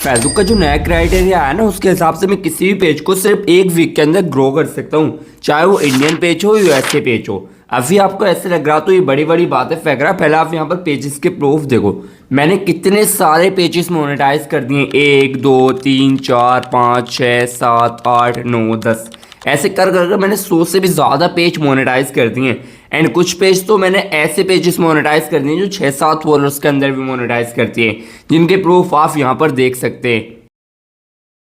Facebook का जो नया क्राइटेरिया है ना, उसके हिसाब से मैं किसी भी पेज को सिर्फ एक वीक के अंदर ग्रो कर सकता हूँ, चाहे वो इंडियन पेज हो यूएसए पेज हो। अभी आपको ऐसे लग रहा तो ये बड़ी बड़ी बातें फेंक रहा। पहले आप यहाँ पर पेजेस के प्रूफ देखो, मैंने कितने सारे पेजेस मोनेटाइज कर दिए। 1 2 3 4 5 6 7 8 9 10 ऐसे कर कर मैंने 100 से भी ज़्यादा पेज मोनेटाइज कर दिए। एंड कुछ पेज तो मैंने ऐसे पेजेस मोनेटाइज कर दिए जो 6-7 फॉलोअर्स के अंदर भी मोनेटाइज करती है, जिनके प्रूफ आप यहाँ पर देख सकते हैं।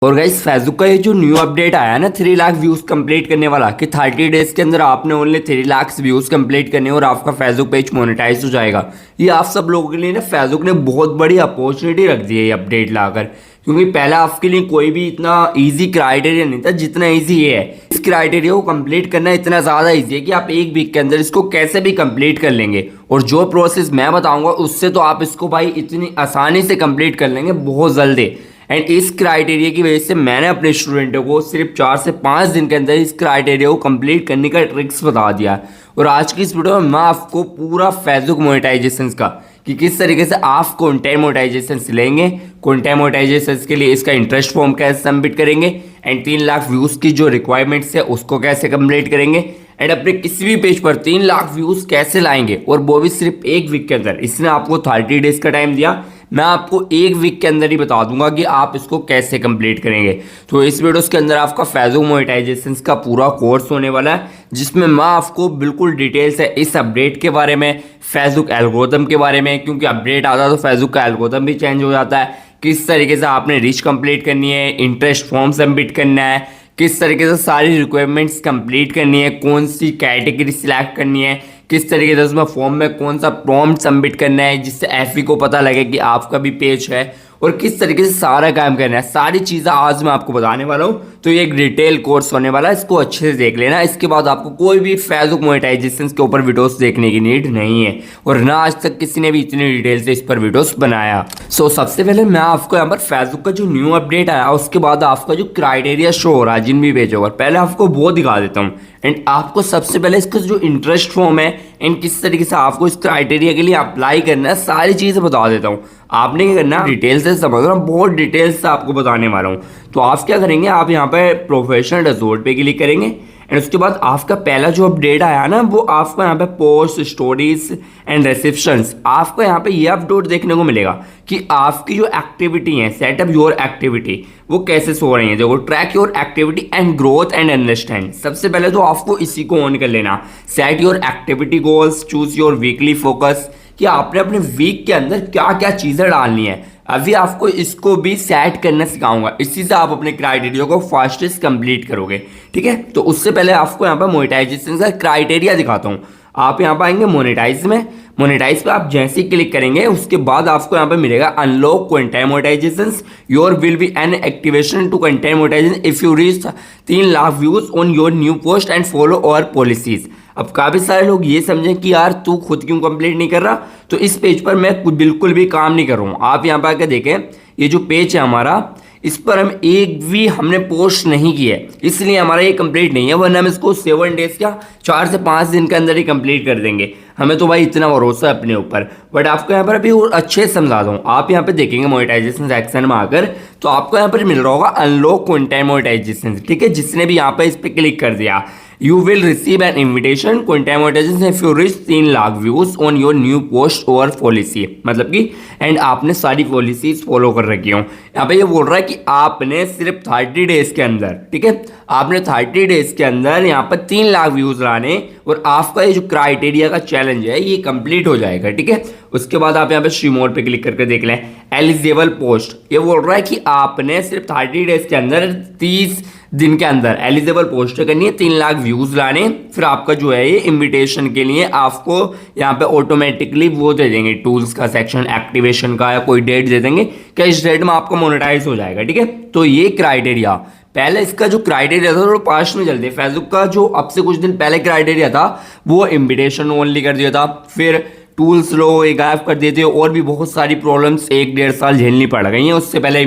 और गाइस फेसबुक का ये जो न्यू अपडेट आया है ना 3 लाख व्यूज कंप्लीट करने वाला, कि 30 डेज के अंदर आपने ओनली 3 लाख व्यूज कंप्लीट करने और आपका फेसबुक पेज मोनेटाइज हो जाएगा। ये आप सब लोगों के लिए ना फेसबुक ने बहुत बड़ी अपॉर्चुनिटी रख दी है ये अपडेट लाकर, क्योंकि पहले आपके लिए कोई भी इतना इजी क्राइटेरिया नहीं था जितना इजी ये है। इस क्राइटेरिया को कंप्लीट करना इतना ज़्यादा इजी है कि आप एक वीक के अंदर इसको कैसे भी कंप्लीट कर लेंगे। और जो प्रोसेस मैं बताऊंगा उससे तो आप इसको भाई इतनी आसानी से कंप्लीट कर लेंगे बहुत जल्दी। एंड इस क्राइटेरिया की वजह से मैंने अपने स्टूडेंटों को सिर्फ 4 से 5 दिन के अंदर इस क्राइटेरिया को कंप्लीट करने का ट्रिक्स बता दिया। और आज की इस वीडियो में मैं आपको पूरा फेसबुक मोनेटाइजेशन का, कि किस तरीके से आप कंटेंट मोनेटाइजेशन लेंगे, कंटेंट मोनेटाइजेशन के लिए इसका इंटरेस्ट फॉर्म कैसे सबमिट करेंगे, एंड 3 लाख व्यूज़ की जो रिक्वायरमेंट्स है उसको कैसे कंप्लीट करेंगे, एंड अपने किसी भी पेज पर 3 लाख व्यूज़ कैसे लाएंगे, और वो भी सिर्फ एक वीक के अंदर। इसने आपको 30 डेज का टाइम दिया, मैं आपको एक वीक के अंदर ही बता दूंगा कि आप इसको कैसे कंप्लीट करेंगे। तो इस वीडियो के अंदर आपका फेसबुक मोनेटाइजेशन का पूरा कोर्स होने वाला है, जिसमें मैं आपको बिल्कुल डिटेल से इस अपडेट के बारे में, फेसबुक एल्गोरिथम के बारे में, क्योंकि अपडेट आता है तो फेसबुक का एल्गोरिथम भी चेंज हो जाता है, किस तरीके से आपने रीच कंप्लीट करनी है, इंटरेस्ट फॉर्म सबमिट करना है, किस तरीके से सारी रिक्वायरमेंट्स कंप्लीट करनी है, कौन सी कैटेगरी सिलेक्ट करनी है, किस तरीके से उसमें फॉर्म में कौन सा प्रॉम्प्ट सबमिट करना है जिससे एफई को पता लगे कि आपका भी पेज है, और किस तरीके से सारा काम करना है। सारी चीज़ें आज मैं आपको बताने वाला हूँ। तो ये एक डिटेल कोर्स होने वाला है, इसको अच्छे से देख लेना। इसके बाद आपको कोई भी फेसबुक मोनेटाइजेशन के ऊपर वीडियोस देखने की नीड नहीं है, और ना आज तक किसी ने भी इतनी डिटेल से इस पर वीडियोस बनाया। सो सबसे पहले मैं आपको यहाँ पर फेसबुक का जो न्यू अपडेट आया उसके बाद आपका जो क्राइटेरिया शो हो रहा है जिन भी पेजों पर, पहले आपको वो दिखा देता हूँ। एंड आपको सबसे पहले इसका जो इंटरेस्ट फॉर्म है एंड किस तरीके से आपको इस क्राइटेरिया के लिए अप्लाई करना है, सारी चीज़ें बता देता हूँ। आपने क्या करना है, डिटेल से समझना, बहुत डिटेल से आपको बताने वाला हूँ। तो आप क्या करेंगे, आप यहाँ पे प्रोफेशनल डैशबोर्ड पे क्लिक करेंगे, एंड उसके बाद आपका पहला जो अपडेट आया ना वो आपको यहाँ पे पोस्ट, स्टोरीज एंड रिसेप्शंस, आपको यहाँ पे ये अपडेट देखने को मिलेगा कि आपकी जो एक्टिविटी है, सेटअप योर एक्टिविटी, वो कैसे सो रही है। देखो, track your activity and growth and understand. सबसे पहले तो आपको इसी को ऑन कर लेना। Set your activity goals, choose your weekly focus, कि आपने अपने वीक के अंदर क्या क्या चीज़ें डालनी है। अभी आपको इसको भी सेट करना सिखाऊंगा, इसी से आप अपने क्राइटेरिया को फास्टेस्ट कंप्लीट करोगे। ठीक है, तो उससे पहले आपको यहाँ पर मोनेटाइजेशन का क्राइटेरिया दिखाता हूँ। आप यहाँ पर आएंगे मोनेटाइज में, मोनेटाइज पे आप जैसे ही क्लिक करेंगे उसके बाद आपको यहाँ पे मिलेगा unlock content monetisation, your will be an activation to content monetisation if you reach 3 lakh views on your new post and follow our policies. अब काफ़ी सारे लोग ये समझें कि यार तू खुद क्यों कंप्लीट नहीं कर रहा, तो इस पेज पर मैं बिल्कुल भी काम नहीं कर रहा हूँ। आप यहाँ पर आकर देखें, ये जो पेज है हमारा, इस पर हम एक भी हमने पोस्ट नहीं की है, इसलिए हमारा ये कंप्लीट नहीं है, वरना हम इसको 7 डेज क्या 4 से 5 दिन के अंदर ही कंप्लीट कर देंगे। हमें तो भाई इतना भरोसा है अपने ऊपर। बट आपको यहाँ पर अभी और अच्छे से समझा दूँ। आप यहाँ पे देखेंगे मोनेटाइजेशन सेक्शन में आकर, तो आपको यहाँ पर मिल रहा होगा अनलॉक कंटेंट मोनेटाइजेशन। ठीक है, जिसने भी यहाँ पर इस पर क्लिक कर दिया, you will receive an invitation content monetization if you reach 3 lakh views on your new post or policy। मतलब कि एंड आपने सारी पॉलिसीज फॉलो कर रखी हो। यहाँ पे ये बोल रहा है कि आपने सिर्फ 30 डेज के अंदर, ठीक है, आपने 30 डेज के अंदर यहाँ पर 3 लाख व्यूज लाने, और आपका ये जो क्राइटेरिया का चैलेंज है ये कंप्लीट हो जाएगा। ठीक है, उसके बाद आप यहाँ पे शी मोड पे क्लिक करके देख लें। एलिजिबल पोस्ट, ये बोल रहा है कि आपने सिर्फ 30 डेज के अंदर 30 दिन के अंदर एलिजिबल पोस्ट करनी है, 3 लाख व्यूज लाने, फिर आपका जो है ये इन्विटेशन के लिए आपको यहाँ पे ऑटोमेटिकली वो दे देंगे, टूल्स का सेक्शन, एक्टिवेशन का, या कोई डेट दे देंगे कि इस डेट में आपका मोनेटाइज हो जाएगा। ठीक है, तो ये क्राइटेरिया, पहले इसका जो क्राइटेरिया था थोड़ा पास्ट में चलते, फेसबुक का जो अब से कुछ दिन पहले क्राइटेरिया था वो इन्विटेशन ओनली कर दिया था, फिर टूल्स लो ये गायब कर देते हो, और भी बहुत सारी प्रॉब्लम्स 1-1.5 साल झेलनी पड़ गई हैं। उससे पहले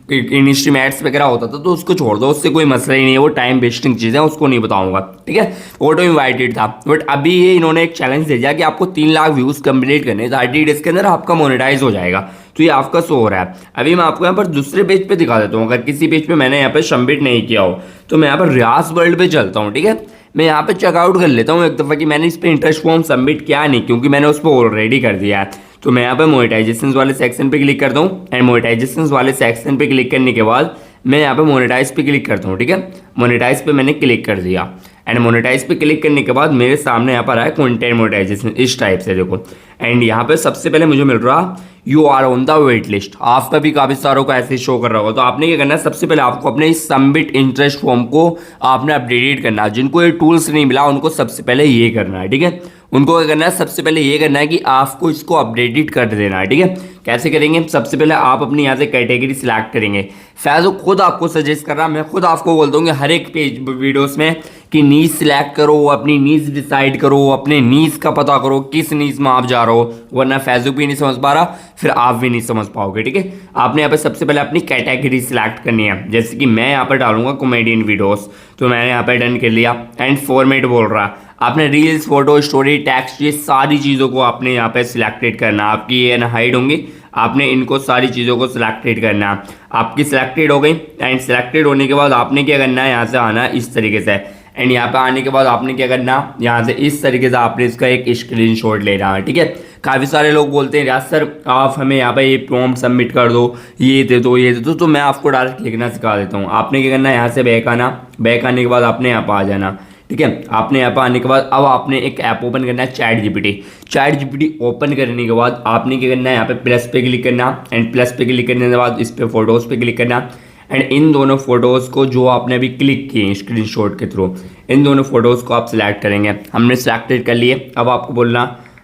इंडस्ट्री एड्स वगैरह होता था, तो उसको छोड़ दो, उससे कोई मसला ही नहीं है, वो टाइम वेस्टिंग चीज़ है, उसको नहीं बताऊंगा। ठीक है, ऑटो इन्वाइटेड था, बट अभी ये इन्होंने एक चैलेंज दे दिया कि आपको 3 लाख व्यूज़ कंप्लीट करने 30 डेज के अंदर आपका मोनेटाइज हो जाएगा। तो ये आपका शो हो रहा है। अभी मैं आपको यहाँ पर दूसरे पेज पे दिखा देता हूँ। अगर किसी पेज पे मैंने यहाँ पे सबमिट नहीं किया हो तो मैं यहाँ पर रियाज वर्ल्ड पे चलता हूँ, ठीक है। मैं यहाँ पे चेकआउट कर लेता हूँ एक दफ़ा कि मैंने इस पर इंटरेस्ट फॉर्म सबमिट किया नहीं, क्योंकि मैंने उस पर ऑलरेडी कर दिया है। तो मैं यहाँ पे मोनेटाइजेशन वाले सेक्शन पे क्लिक करता हूँ एंड मोनेटाइजेशन वाले सेक्शन पे क्लिक करने के बाद मैं यहाँ पे मोनेटाइज पे क्लिक करता हूँ, ठीक है। मोनेटाइज पे मैंने क्लिक कर दिया एंड मोनेटाइज पे क्लिक करने के बाद मेरे सामने यहाँ पर आया कंटेंट मोनेटाइजेशन इस टाइप से, देखो। एंड यहाँ पे सबसे पहले मुझे मिल रहा you are on the wait list. आपका भी काफ़ी सारों को ऐसे शो कर रहा होगा। तो आपने क्या करना है, सबसे पहले आपको अपने इस सबमिट इंटरेस्ट फॉर्म को आपने अपडेटेड करना है। जिनको ये टूल्स नहीं मिला उनको सबसे पहले ये करना है, ठीक है। उनको क्या करना है, सबसे पहले ये करना है कि आपको इसको अपडेटेड कर देना है, ठीक है। कैसे करेंगे, सबसे पहले आप अपनी यहाँ से कैटेगरी सिलेक्ट करेंगे। फैज़ो खुद आपको सजेस्ट कर रहा, मैं खुद आपको बोल दूंगा हर एक पेज वीडियोस में कि नीज सिलेक्ट करो, अपनी नीज डिसाइड करो, अपने नीज का पता करो किस नीज में आप जा रहे हो, वरना फैज़ो भी नहीं समझ पा रहा फिर आप भी नहीं समझ पाओगे, ठीक है। आपने यहाँ पे सबसे पहले अपनी कैटेगरी सिलेक्ट करनी है। जैसे कि मैं यहाँ पर डालूंगा कॉमेडियन वीडियोस, तो मैंने यहाँ पे डन कर लिया एंड फॉर्मेट बोल रहा। आपने रील्स, फोटो, स्टोरी, टेक्स्ट, ये सारी चीज़ों को आपने यहाँ पे सिलेक्टेड करना। आपकी ये ना हाइड होंगी, आपने इनको सारी चीज़ों को सिलेक्टेड करना। आपकी सिलेक्टेड हो गई एंड सिलेक्टेड होने के बाद आपने क्या करना है, यहाँ से आना है इस तरीके से एंड यहाँ पे आने के बाद आपने क्या करना, यहाँ से इस तरीके से आपने इसका एक स्क्रीनशॉट लेना है, ठीक है। काफ़ी सारे लोग बोलते हैं यार सर आप हमें यहाँ पे ये प्रॉम्प्ट सबमिट कर दो, ये दे दो, ये दे दो। तो मैं आपको डायरेक्ट लिखना सिखा देता हूँ। आपने क्या करना है, यहाँ से बैक आना, बैक आने के बाद आपने यहाँ पर आ जाना, ठीक है। आपने यहाँ पर आने के बाद अब आपने एक ऐप ओपन करना है, chat GPT. Chat GPT open करने के बाद आपने क्या करना है, यहाँ पे प्लस पे क्लिक करना एंड प्लस पे क्लिक करने के बाद इस पे फोटोज़ पे क्लिक करना एंड इन दोनों फोटोज़ को जो आपने अभी क्लिक किए स्क्रीनशॉट के थ्रू, इन दोनों फोटोज़ को आप सिलेक्ट करेंगे। हमने सिलेक्टेड कर लिए। अब आपको बोलना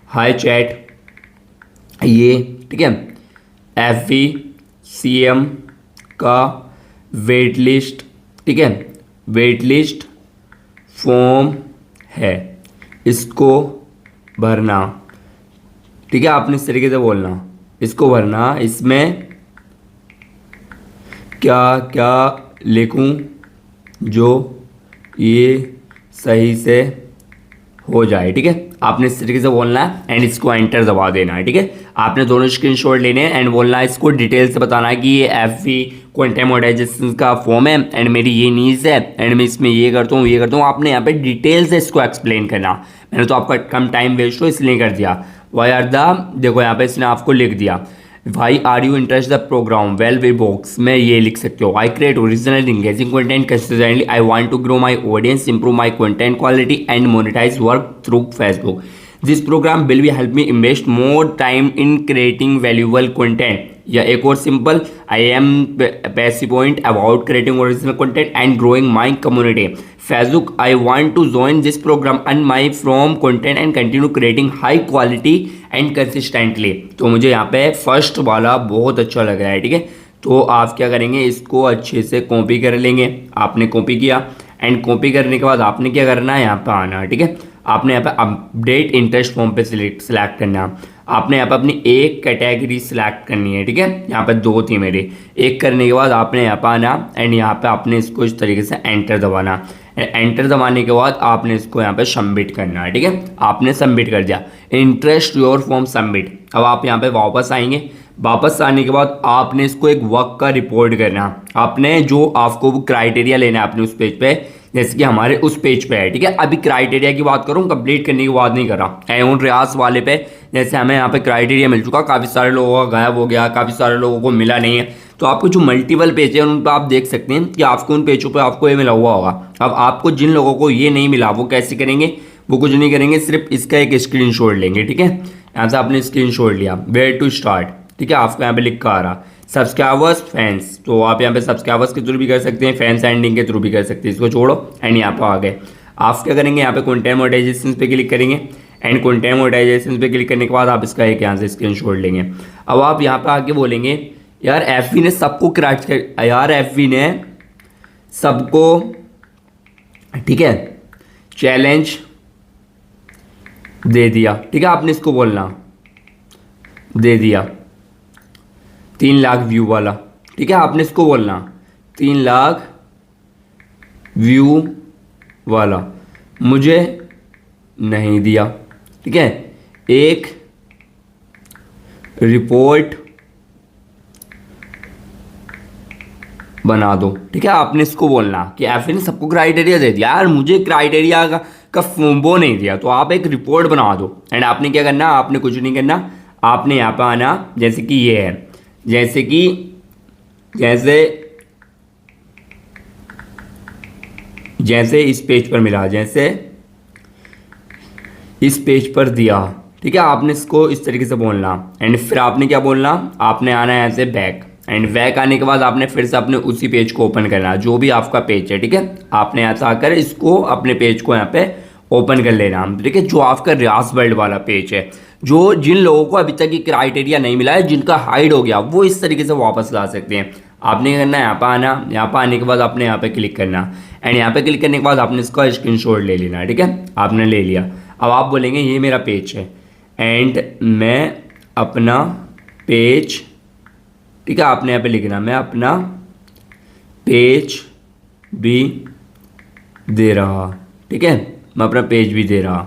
हाय चैट ये, ठीक है, FVCM का वेट लिस्ट, ठीक है, वेट लिस्ट फॉर्म है, इसको भरना, ठीक है। आपने इस तरीके से बोलना, इसको भरना, इसमें क्या क्या लिखूं जो ये सही से हो जाए, ठीक है। आपने इस तरीके से बोलना है एंड इसको एंटर दबा देना है, ठीक है। आपने दोनों स्क्रीनशॉट लेने हैं एंड बोलना है, इसको डिटेल से बताना है कि ये FV कंटेंट मोनेटाइजेशन का फॉर्म है एंड मेरी ये नीड्स है एंड मैं इसमें ये करता हूँ, ये करता हूँ। आपने यहाँ पे डिटेल से इसको एक्सप्लेन करना। मैंने तो आपका कम टाइम वेस्ट हो इसलिए कर दिया। वाई आर द, देखो यहाँ पे इसने आपको लिख दिया why are you interest the program well way box में ये लिख सकते हो। I create original engaging content consistently, I want to grow my audience, improve my content quality and monetize work through Facebook. This program will be help me invest more time in creating valuable content. या एक और simple, I am passionate about creating original content and growing my community Facebook. I want to join this programme and my from content and continue creating high quality and consistently. तो मुझे यहाँ पे first वाला बहुत अच्छा लग रहा है, ठीक है। तो आप क्या करेंगे, इसको अच्छे से कॉपी कर लेंगे। आपने कॉपी किया एंड कॉपी करने के बाद आपने क्या करना है, यहाँ पे आना है, ठीक है। आपने यहाँ पे अपडेट इंटरेस्ट फॉर्म पे सिलेक्ट करना है। आपने यहाँ पे अपनी एक कैटेगरी सिलेक्ट करनी है, ठीक है। यहाँ पे दो थी मेरी, एक करने के बाद आपने यहाँ पे आना एंड यहाँ पे आपने इसको इस तरीके से एंटर दबाना। एंटर दबाने के बाद आपने इसको यहाँ पे सबमिट करना है, ठीक है। आपने सबमिट कर दिया, इंटरेस्ट योर फॉर्म सबमिट। अब आप यहाँ पे वापस आएंगे। वापस आने के बाद आपने इसको एक वर्क का रिपोर्ट करना। आपने जो आपको क्राइटेरिया लेना है अपने उस पेज पे, जैसे कि हमारे उस पेज पे है, ठीक है। अभी क्राइटेरिया की बात करूँ, कंप्लीट करने की बात नहीं कर रहा। एवन रियाज वाले पे जैसे हमें यहाँ पे क्राइटेरिया मिल चुका, काफ़ी सारे लोगों का गायब हो गया, काफ़ी सारे लोगों को मिला नहीं है। तो आपको जो मल्टीपल पेज है उन पर आप देख सकते हैं कि आपको उन पेजों पर आपको ये मिला हुआ होगा। अब आपको जिन लोगों को ये नहीं मिला वो कैसे करेंगे, वो कुछ नहीं करेंगे, सिर्फ इसका एक स्क्रीनशॉट लेंगे, ठीक है। यहाँ से आपने स्क्रीनशॉट लिया, वेयर टू स्टार्ट, ठीक है। आपको यहाँ पे लिखा आ रहा सब्सक्राइबर्स फैंस, तो आप यहाँ पे सब्सक्राइबर्स के थ्रू भी कर सकते हैं, फैंस एंडिंग के थ्रू भी कर सकते हैं। इसको छोड़ो एंड यहाँ पे आ गए। आप क्या करेंगे, यहाँ पे कंटेंट मोनेटाइजेशन पे क्लिक करेंगे एंड कंटेंट मोनेटाइजेशन पे क्लिक करने के बाद आप इसका एक यहाँ से स्क्रीनशॉट लेंगे। अब आप यहाँ पे आके बोलेंगे यार FV ने सबको क्रैच कर, यार FV ने सबको, ठीक है, चैलेंज दे दिया, ठीक है। आपने इसको बोलना दे दिया 3 लाख व्यू वाला, ठीक है। आपने इसको बोलना 3 लाख व्यू वाला मुझे नहीं दिया, ठीक है। एक रिपोर्ट बना दो। ठीक है, आपने इसको बोलना कि एफए ने सबको क्राइटेरिया दे दिया, यार मुझे क्राइटेरिया का वो नहीं दिया, तो आप एक रिपोर्ट बना दो। एंड आपने क्या करना, आपने कुछ नहीं करना, आपने यहाँ पर आना, जैसे कि ये है, जैसे इस पेज पर मिला, जैसे इस पेज पर दिया। ठीक है, आपने इसको इस तरीके से बोलना। एंड फिर आपने क्या बोलना, आपने आना है ऐसे बैक। एंड बैक आने के बाद आपने फिर से अपने उसी पेज को ओपन करना, जो भी आपका पेज है। ठीक है, आपने ऐसा आकर इसको अपने पेज को यहाँ पे ओपन कर लेना। ठीक है, जो आपका रियाज वर्ल्ड वाला पेज है, जो जिन लोगों को अभी तक ये क्राइटेरिया नहीं मिला है, जिनका हाइड हो गया, वो इस तरीके से वापस ला सकते हैं। आपने क्या करना है, यहाँ पर आना, यहाँ पर आने के बाद आपने यहाँ पे क्लिक करना। एंड यहाँ पे क्लिक करने के बाद आपने इसका स्क्रीनशॉट ले लेना। ठीक है, आपने ले लिया। अब आप बोलेंगे ये मेरा पेज है एंड मैं अपना पेज, ठीक है, आपने यहाँ पे लिखना, मैं अपना पेज भी दे रहा। ठीक है, मैं अपना पेज भी दे रहा।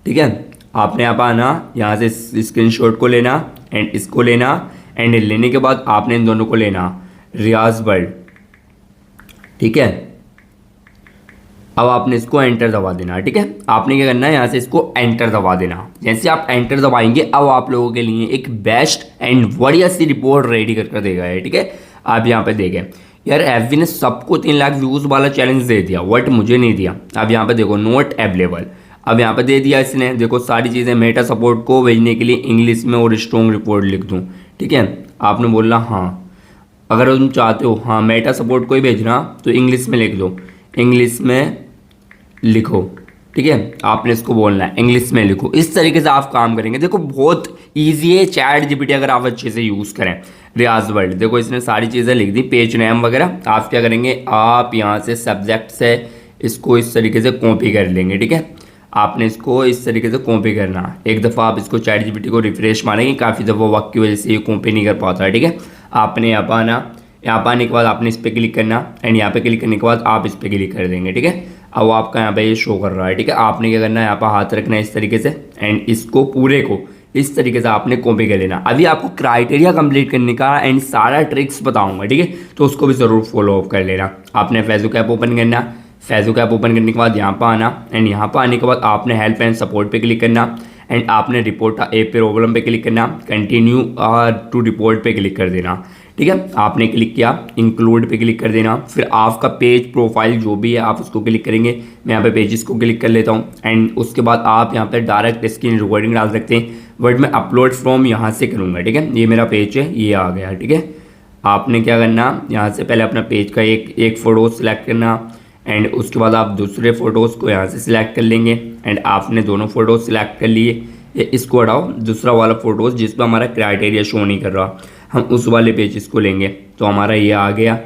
ठीक है, आपने यहाँ पर आना, यहाँ से स्क्रीनशॉट को लेना एंड इसको लेना। एंड लेने के बाद आपने इन दोनों को लेना, रियाज वर्ल्ड। ठीक है, अब आपने इसको एंटर दबा देना। ठीक है, आपने क्या करना है, यहाँ से इसको एंटर दबा देना। जैसे आप एंटर दबाएंगे, अब आप लोगों के लिए एक बेस्ट एंड बढ़िया सी रिपोर्ट रेडी कर देगा है। ठीक है, आप यहाँ पे देखें, यार एफबी ने सबको 3 लाख व्यूज़ वाला चैलेंज दे दिया, बट मुझे नहीं दिया। अब यहाँ पे देखो, नोट अवेलेबल, अब यहाँ पे दे दिया इसने। देखो सारी चीज़ें, मेटा सपोर्ट को भेजने के लिए इंग्लिश में और स्ट्रॉन्ग रिपोर्ट लिख दूँ। ठीक है, आपने बोलना हाँ, अगर तुम चाहते हो हाँ मेटा सपोर्ट को ही भेजना तो इंग्लिश में लिख दो, इंग्लिश में लिखो। ठीक है, आपने इसको बोलना है इंग्लिश में लिखो। इस तरीके से आप काम करेंगे। देखो बहुत इजी है चैट जीपीटी, अगर आप अच्छे से यूज़ करें। रियाज वर्ल्ड, देखो इसने सारी चीज़ें लिख दी, पेज नेम वगैरह। आप क्या करेंगे, आप यहाँ से सब्जेक्ट से इसको इस तरीके से कॉपी कर लेंगे। ठीक है, आपने इसको इस तरीके से कॉपी करना। एक दफ़ा आप इसको चैट जीपीटी को रिफ्रेश मारेंगे, काफ़ी दफ़ा वक्त की वजह से ये कॉपी नहीं कर पाता है। ठीक है, आपने यहाँ पर आना, यहाँ पर आने के बाद आपने इस पर क्लिक करना। एंड यहाँ पे क्लिक करने के बाद आप इस पर क्लिक कर देंगे। ठीक है, अब आपका यहाँ पे ये शो कर रहा है। ठीक है, आपने क्या करना है, यहाँ पर हाथ रखना है इस तरीके से। एंड इसको पूरे को इस तरीके से आपने कॉपी कर लेना। अभी आपको क्राइटेरिया कंप्लीट करने का एंड सारा ट्रिक्स बताऊंगा। ठीक है, तो उसको भी ज़रूर फॉलो अप कर लेना। आपने फेसबुक ऐप ओपन करना, फेसबुक ऐप ओपन करने के बाद यहाँ पर आना। एंड यहाँ पर आने के बाद आपने हेल्प एंड सपोर्ट पे क्लिक करना। एंड आपने रिपोर्ट ए प्रॉब्लम पे क्लिक करना, कंटिन्यू टू रिपोर्ट पे क्लिक कर देना। ठीक है, आपने क्लिक किया, इंक्लूड पे क्लिक कर देना। फिर आपका पेज प्रोफाइल जो भी है आप उसको क्लिक करेंगे। मैं यहाँ पे पेजेस को क्लिक कर लेता हूँ। एंड उसके बाद आप यहाँ पे डायरेक्ट स्क्रीन रिकॉर्डिंग डाल सकते हैं, बट मैं अपलोड फ्रॉम यहाँ से करूँगा। ठीक है, ये मेरा पेज है, ये आ गया। ठीक है, आपने क्या करना, यहाँ से पहले अपना पेज का एक फ़ोटो सेलेक्ट करना। एंड उसके बाद आप दूसरे फ़ोटोज़ को यहाँ से सिलेक्ट कर लेंगे। एंड आपने दोनों फ़ोटोज़ सिलेक्ट कर लिए, इसको हटाओ, दूसरा वाला फ़ोटोज़ जिस पर हमारा क्राइटेरिया शो नहीं कर रहा, हम उस वाले पेजेस को लेंगे। तो हमारा ये आ गया,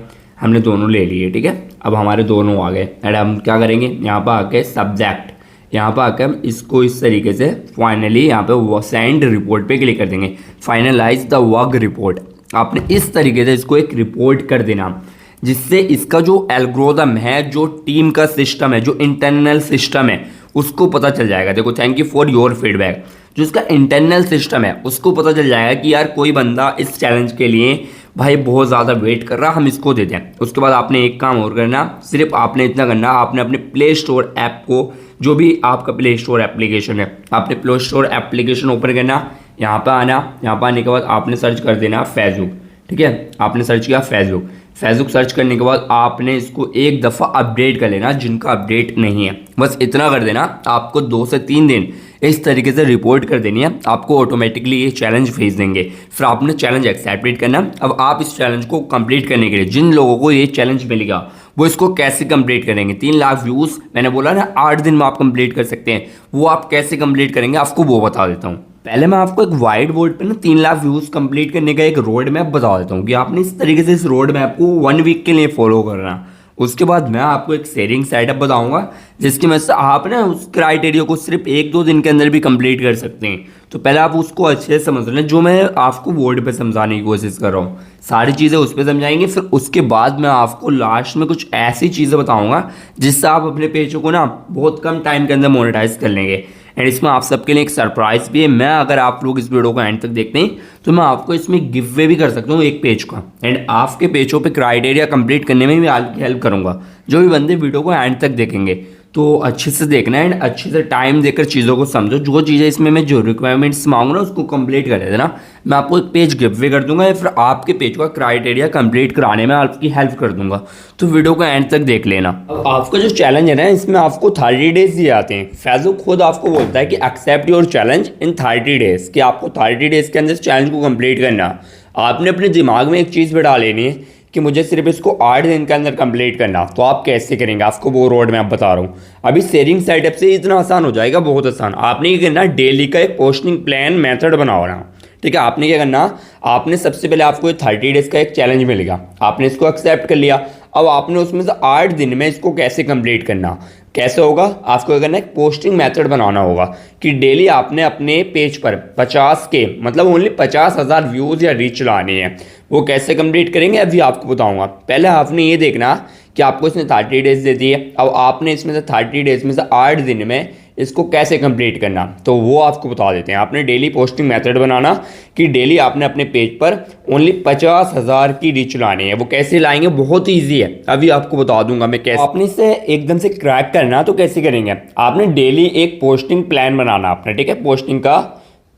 हमने दोनों ले लिए। ठीक है, अब हमारे दोनों आ गए। एंड हम क्या करेंगे, यहाँ पर आके सब्जेक्ट, यहाँ पर आकर हम इसको इस तरीके से फाइनली यहाँ पे वो सेंड रिपोर्ट पे क्लिक कर देंगे, फाइनलाइज द वर्क रिपोर्ट। आपने इस तरीके से इसको एक रिपोर्ट कर देना, जिससे इसका जो एल्गोरिथम है, जो टीम का सिस्टम है, जो इंटरनल सिस्टम है, उसको पता चल जाएगा। देखो thank you for your feedback, जो इसका इंटरनल सिस्टम है उसको पता चल जाएगा कि यार कोई बंदा इस चैलेंज के लिए भाई बहुत ज़्यादा वेट कर रहा, हम इसको देते हैं। उसके बाद आपने एक काम और करना, सिर्फ आपने इतना करना, आपने अपने प्ले स्टोर ऐप को, जो भी आपका प्ले स्टोर एप्लीकेशन है, आपने प्ले स्टोर एप्लीकेशन ओपन करना, यहाँ पर आना, यहाँ पर आने के बाद आपने सर्च कर देना फेसबुक। ठीक है, आपने सर्च किया फेसबुक, फेसबुक सर्च करने के बाद आपने इसको एक दफ़ा अपडेट कर लेना, जिनका अपडेट नहीं है बस इतना कर देना। आपको 2 से 3 दिन इस तरीके से रिपोर्ट कर देनी है, आपको ऑटोमेटिकली ये चैलेंज भेज देंगे। फिर आपने चैलेंज एक्सेप्ट करना। अब आप इस चैलेंज को कंप्लीट करने के लिए, जिन लोगों को ये चैलेंज मिलेगा वो इसको कैसे कंप्लीट करेंगे, 3 लाख व्यूज़ मैंने बोला ना 8 दिन में आप कंप्लीट कर सकते हैं, वो आप कैसे कंप्लीट करेंगे आपको वो बता देता हूँ। पहले मैं आपको एक वाइट बोर्ड पे ना 3 लाख व्यूज़ कंप्लीट करने का एक रोड मैप बता देता हूँ कि आपने इस तरीके से इस रोड मैप को 1 वीक के लिए फॉलो करना। उसके बाद मैं आपको एक शेयरिंग सेटअप बताऊंगा, जिसकी वजह से आप ना उस क्राइटेरिया को सिर्फ 1-2 दिन के अंदर भी कंप्लीट कर सकते हैं। तो पहले आप उसको अच्छे से समझ लें, जो मैं आपको बोर्ड पे समझाने की कोशिश कर रहा हूँ, सारी चीज़ें उस पर समझाएंगे। फिर उसके बाद मैं आपको लास्ट में कुछ ऐसी चीज़ें बताऊँगा जिससे आप अपने पेज को ना बहुत कम टाइम के अंदर मोनेटाइज कर लेंगे। एंड इसमें आप सबके लिए एक सरप्राइज भी है। मैं अगर आप लोग इस वीडियो को एंड तक देखते हैं तो मैं आपको इसमें गिव वे भी कर सकता हूँ एक पेज का, एंड आपके पेजों पे क्राइटेरिया कंप्लीट करने में भी आपकी हेल्प करूँगा। जो भी बंदे वीडियो को एंड तक देखेंगे तो अच्छे से देखना है एंड अच्छे से टाइम देकर चीज़ों को समझो। जो चीज़ें इसमें मैं जो रिक्वायरमेंट्स मांगूंगा उसको कंप्लीट कर देना। मैं आपको एक पेज गिव वे कर दूंगा या फिर आपके पेज का क्राइटेरिया कंप्लीट कराने में आपकी हेल्प कर दूंगा। तो वीडियो को एंड तक देख लेना। अब आपका जो चैलेंज है ना, इसमें आपको 30 डेज दिए आते हैं। फैजो खुद आपको बोलता है कि accept your challenge in 30 days, कि आपको 30 डेज के अंदर चैलेंज को कंप्लीट करना। आपने अपने दिमाग में एक चीज़ बिठा लेनी है कि मुझे सिर्फ इसको 8 दिन के अंदर कंप्लीट करना। तो आप कैसे करेंगे, आपको वो रोड मैं बता रहा हूँ। अभी शेयरिंग सेटअप से इतना आसान हो जाएगा, बहुत आसान। आपने ये करना, डेली का एक पोस्टिंग प्लान मेथड बनाना। ठीक है, आपने क्या करना, आपने सबसे पहले आपको 30 डेज का एक चैलेंज मिलेगा, आपने इसको एक्सेप्ट कर लिया। अब आपने उसमें से 8 दिन में इसको कैसे कंप्लीट करना, कैसे होगा, आपको क्या करना है, एक पोस्टिंग मेथड बनाना होगा कि डेली आपने अपने पेज पर 50 के मतलब ओनली 50,000 व्यूज़ या रीच लानी है। वो कैसे कंप्लीट करेंगे अभी आपको बताऊंगा। पहले आपने ये देखना कि आपको इसने 30 डेज दे दिए। अब आपने इसमें से 30 डेज में से 8 दिन में इसको कैसे कंप्लीट करना, तो वो आपको बता देते हैं। आपने डेली पोस्टिंग मेथड बनाना कि डेली आपने अपने पेज पर ओनली 50,000 की रीच लानी है। वो कैसे लाएंगे, बहुत ईजी है, अभी आपको बता दूंगा मैं कैसे। आपने इसे एकदम से क्रैक करना, तो कैसे करेंगे, आपने डेली एक पोस्टिंग प्लान बनाना आपने। ठीक है, पोस्टिंग का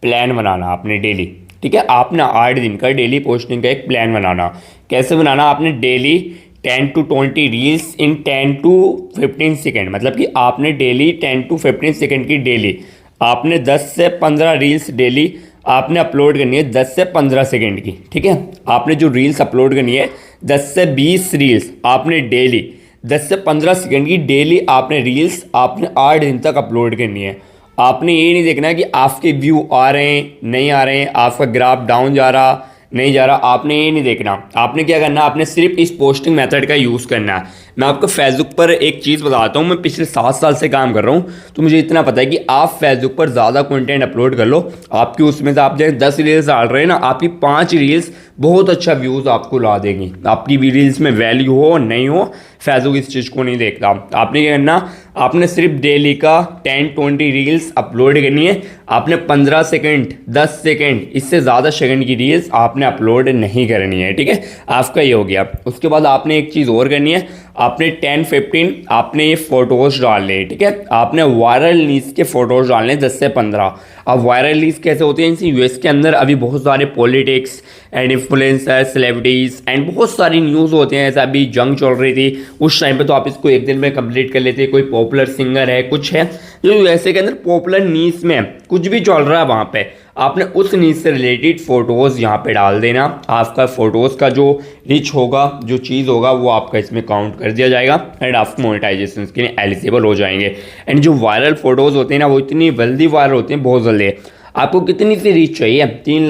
प्लान बनाना आपने डेली। ठीक है, आपने 8 दिन का डेली पोस्टिंग का एक प्लान बनाना। कैसे बनाना, आपने daily 10 to 20 reels in 10 to 15 second, मतलब कि आपने डेली 10 to 15 सेकेंड की डेली आपने 10 से 15 रील्स डेली आपने अपलोड करनी है, 10 से 15 सेकेंड की। ठीक है, आपने जो रील्स अपलोड करनी है 10 से 20 रील्स आपने डेली 10 से 15 सेकेंड की डेली आपने रील्स आपने 8 दिन तक अपलोड करनी है। आपने ये नहीं देखना कि आपके व्यू आ रहे हैं नहीं आ रहे हैं, आपका ग्राफ डाउन जा रहा नहीं जा रहा, आपने ये नहीं देखना। आपने क्या करना, आपने सिर्फ इस पोस्टिंग मेथड का यूज़ करना है। मैं आपको फेसबुक पर एक चीज़ बताता हूँ, मैं पिछले 7 साल से काम कर रहा हूँ, तो मुझे इतना पता है कि आप फेसबुक पर ज़्यादा कंटेंट अपलोड कर लो। आपकी उसमें से आप जैसे 10 रील्स डाल रहे हैं ना, आपकी 5 रील्स बहुत अच्छा व्यूज़ आपको ला देंगी। आपकी भी रील्स में वैल्यू हो नहीं हो, फेसबुक इस चीज़ को नहीं देखता। आपने क्या करना, आपने सिर्फ डेली का 10-20 रील्स अपलोड करनी है। आपने 15 सेकेंड 10 सेकेंड इससे ज़्यादा सेकेंड की रील्स आपने अपलोड नहीं करनी है। ठीक है, आपका ये हो गया। उसके बाद आपने एक चीज़ और करनी है, आपने 10-15 आपने ये फ़ोटोज़ डालने हैं। ठीक है, आपने वायरल न्यूज़ के फ़ोटोज़ डालने हैं 10 से 15। अब वायरल न्यूज़ कैसे होती है, इनसे यूएस के अंदर अभी बहुत सारे politics and influencer celebrities and बहुत सारी न्यूज़ होते हैं। ऐसा अभी जंग चल रही थी उस टाइम पे, तो आप इसको एक दिन में कंप्लीट कर लेते हैं। कोई पॉपुलर सिंगर है, कुछ है जो यूएसए के अंदर पॉपुलर न्यूज़ में कुछ भी चल रहा है, वहाँ पे आपने उस न्यूज़ से रिलेटेड फ़ोटोज़ यहाँ पे डाल देना। आपका फ़ोटोज़ का जो रिच होगा, जो चीज़ होगा, वो आपका इसमें काउंट कर दिया जाएगा एंड आप मोनेटाइजेशन के लिए एलिजिबल हो जाएंगे। एंड जो वायरल फ़ोटोज़ होते हैं ना, वो इतनी जल्दी वायरल होते हैं, बहुत जल्दी। आपको कितनी सी रीच चाहिए, 3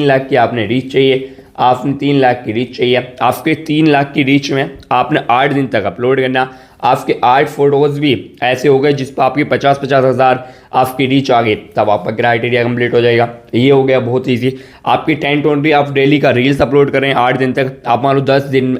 लाख की आपने रीच चाहिए। आपने 3 लाख की रीच चाहिए। आपके 3 लाख की रीच में आपने 8 दिन तक अपलोड करना। आपके 8 फोटोज़ भी ऐसे हो गए जिस पर आपकी 50-50 हज़ार आपकी रीच आ गई, तब आपका क्राइटेरिया कंप्लीट हो जाएगा। ये हो गया बहुत ईजी। आपकी 10-20 आप डेली का रील्स अपलोड कर रहे हैं 8 दिन तक। आप मान लो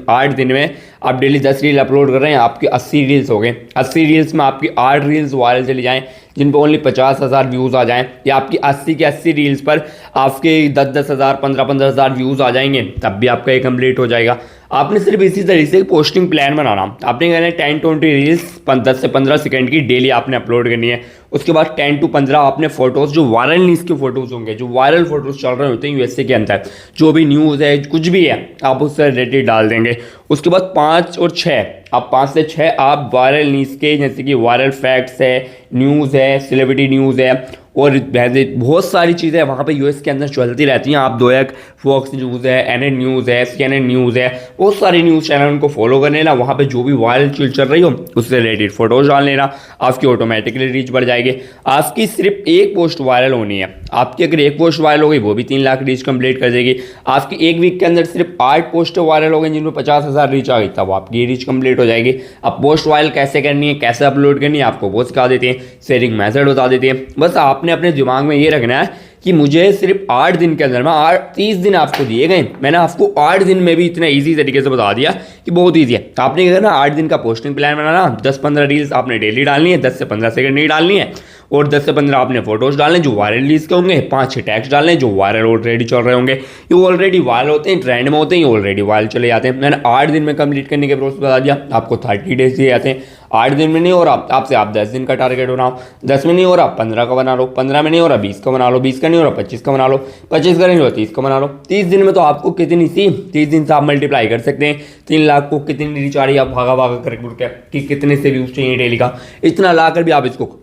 8 दिन में आप डेली 10 रील अपलोड कर रहे हैं, आपकी 80 रील्स हो गए। 80 रील्स में आपकी 8 रील्स वायरल चली जाएँ जिन पर ओनली 50,000 व्यूज़ आ जाएँ, या आपकी 80 की 80 रील्स पर आपके 10-10 हज़ार 15-15 हज़ार व्यूज़ आ जाएंगे, तब भी आपका ये कंप्लीट हो जाएगा। आपने सिर्फ इसी तरीके से पोस्टिंग प्लान बनाना। आपने कहना है 10-20 रील्स 10 से 15 सेकंड की डेली आपने अपलोड करनी है। उसके बाद 10 to 15 आपने फोटोज़, जो वायरल न्यूज़ के फोटोज़ होंगे, जो वायरल फोटोज़ चल रहे होते हैं यूएसए के अंदर, जो भी न्यूज़ है कुछ भी है, आप उससे रिलेटेड डाल देंगे। उसके बाद 5 और 6 आप 5 से 6 आप वायरल न्यूज़ के, जैसे कि वायरल फैक्ट्स है, न्यूज़ है, सेलिब्रिटी न्यूज़ है और बहुत सारी चीज़ें वहाँ पे यूएस के अंदर चलती रहती हैं। आप 2 एक फॉक्स न्यूज़ है, एनएन न्यूज़ है, सीएनएन न्यूज़ है, बहुत सारी न्यूज़ चैनल उनको फॉलो कर लेना। वहाँ पे जो भी वायरल चीज़ चल रही हो उससे रिलेटेड फोटोज़ डाल लेना, आपकी ऑटोमेटिकली रीच बढ़ जाएगी। आपकी सिर्फ एक पोस्ट वायरल होनी है। आपकी अगर एक पोस्ट वायरल हो गई, वो भी 3 लाख रीच कंप्लीट कर देगी। आपकी एक वीक के अंदर सिर्फ 8 पोस्ट वायरल हो गई जिनमें 50,000 रीच आ गई, तब आपकी रीच कंप्लीट हो जाएगी। अब पोस्ट वायरल कैसे करनी है, कैसे अपलोड करनी है, आपको वो सिखा देते हैं, शेयरिंग मेथड बता देते हैं। बस आपने अपने दिमाग में ये रखना है कि मुझे सिर्फ 8 दिन के अंदर में 30 दिन आपको दिए गए, मैंने आपको 8 दिन में भी इतना ईजी तरीके से बता दिया कि बहुत ईजी है। आपने क्या करना, 8 दिन का पोस्टिंग प्लान बनाना, 10-15 रील्स आपने डेली डालनी है, 10 से 15 सेकंड नहीं डालनी है, और 10 से 15 आपने फोटोज डालने जो वायरल रिलीज के होंगे, 5-6 टैग्स डालने जो वायरल ऑलरेडी चल रहे होंगे, ये ऑलरेडी वायरल होते हैं, ट्रेंड में होते हैं, ऑलरेडी वायरल चले जाते हैं। मैंने 8 दिन में कंप्लीट करने के प्रोसेस बता दिया, आपको 30 डेज दिए जाते हैं। 8 दिन में नहीं हो रहा आपसे, आप 10 दिन का टारगेट बनाओ, 10 में नहीं हो रहा 15 का बना लो, 15 में नहीं हो रहा 20 का बना लो, 20 का नहीं हो रहा 25 का बना लो, 25 का नहीं हो रहा 30 का बना लो। 30 दिन में तो आपको कितनी सी 30 दिन से आप मल्टीप्लाई कर सकते हैं, 3 लाख को कितनी रीच आ रही है, आप भागा भागा करके कि कितने से व्यूज चाहिए डेली का, इतना ला कर भी आप इसको